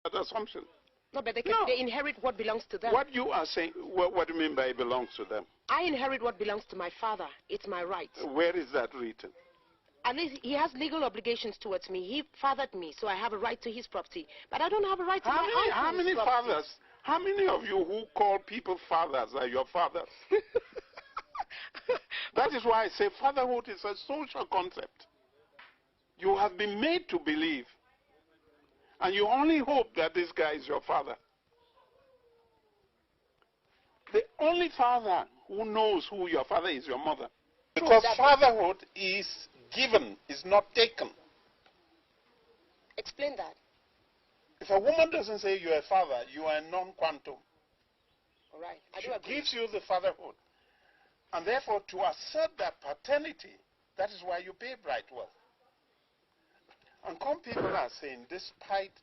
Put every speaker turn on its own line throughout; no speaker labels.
that assumption.
No, but they inherit what belongs to them.
What you are saying, what do you mean by it belongs to them?
I inherit what belongs to my father. It's my right.
Where is that written?
At least he has legal obligations towards me. He fathered me, so I have a right to his property. But I don't have a right to my uncle's
How many
property.
fathers? How many of you who call people fathers are your fathers? That is why I say fatherhood is a social concept. You have been made to believe, and you only hope that this guy is your father. The only father who knows who your father is your mother. Because fatherhood is given, is not taken.
Explain that.
If a woman doesn't say you're a father, you are a non-quantum.
All right.
She gives you the fatherhood. And therefore, to assert that paternity, that is why you pay bright wealth. And some people are saying, despite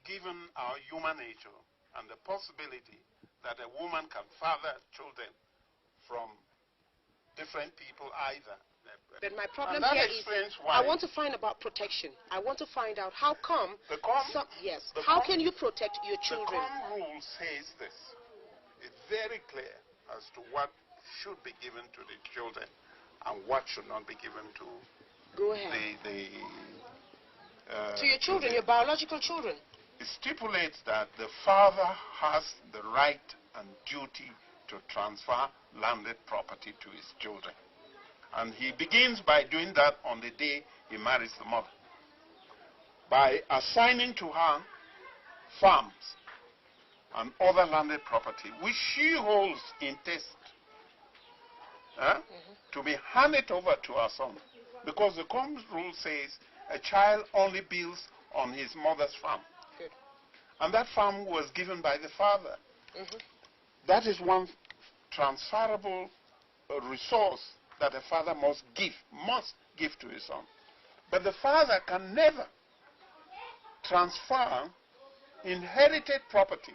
given our human nature and the possibility that a woman can father children from different people either.
But my problem here is, I want to find about protection. I want to find out how come, how can you protect your children?
The COM rule says this. It's very clear as to what should be given to the children and what should not be given to
Go ahead. To your children, your biological children.
It stipulates that the father has the right and duty to transfer landed property to his children. And he begins by doing that on the day he marries the mother, by assigning to her farms and other landed property, which she holds in test, to be handed over to her son. Because the COMS rule says a child only builds on his mother's farm.
Good.
And that farm was given by the father. That is one transferable resource that a father must give to his son. But the father can never transfer inherited property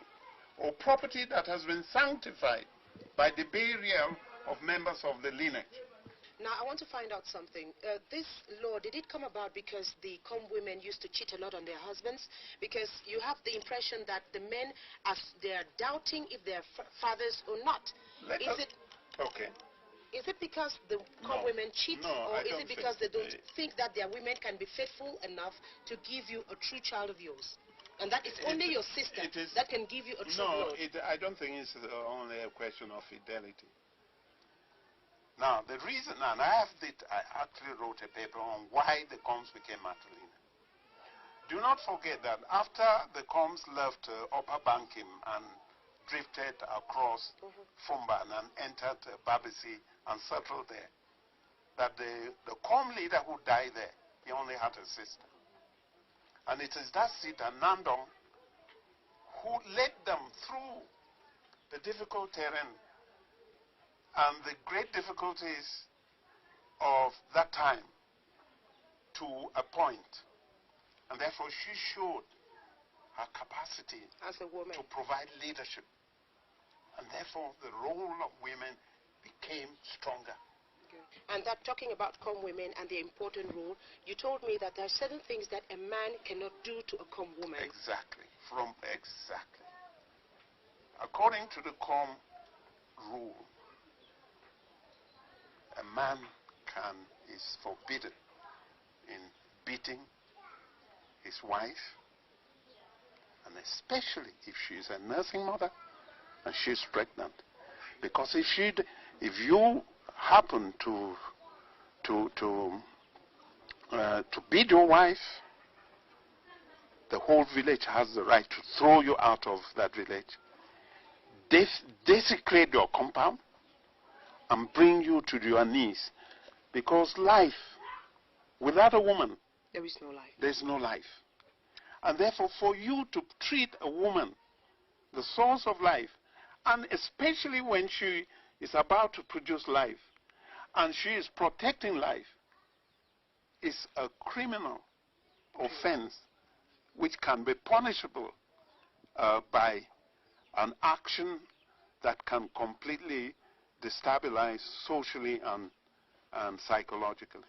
or property that has been sanctified by the burial of members of the lineage.
Now, I want to find out something. This law, did it come about because the COM women used to cheat a lot on their husbands? Because you have the impression that the men, as they're doubting if they're fathers or not. Is it because the COM women cheat, or is it because they don't think that their women can be faithful enough to give you a true child of yours? And that it's only your sister that can give you a true blood?
I don't think it's only a question of fidelity. Now, the reason, and I actually wrote a paper on why the COMS became matrilineal. Do not forget that after the COMS left Upper Bankim and drifted across Fumban and entered Babisi and settled there, that the COM leader who died there, he only had a sister. And it is that sister, Nandong, who led them through the difficult terrain and the great difficulties of that time to a point. And therefore she showed her capacity
as a woman
to provide leadership. And therefore the role of women became stronger.
And that, talking about COM women and the important role, you told me that there are certain things that a man cannot do to a COM woman.
Exactly. According to the COM rule, a man is forbidden in beating his wife, and especially if she is a nursing mother and she is pregnant. Because if you happen to beat your wife, the whole village has the right to throw you out of that village, desecrate your compound, and bring you to your knees. Because life, without a woman,
there is no life.
There's no life. And therefore, for you to treat a woman, the source of life, and especially when she is about to produce life, and she is protecting life, is a criminal offense which can be punishable by an action that can completely destabilize socially and psychologically.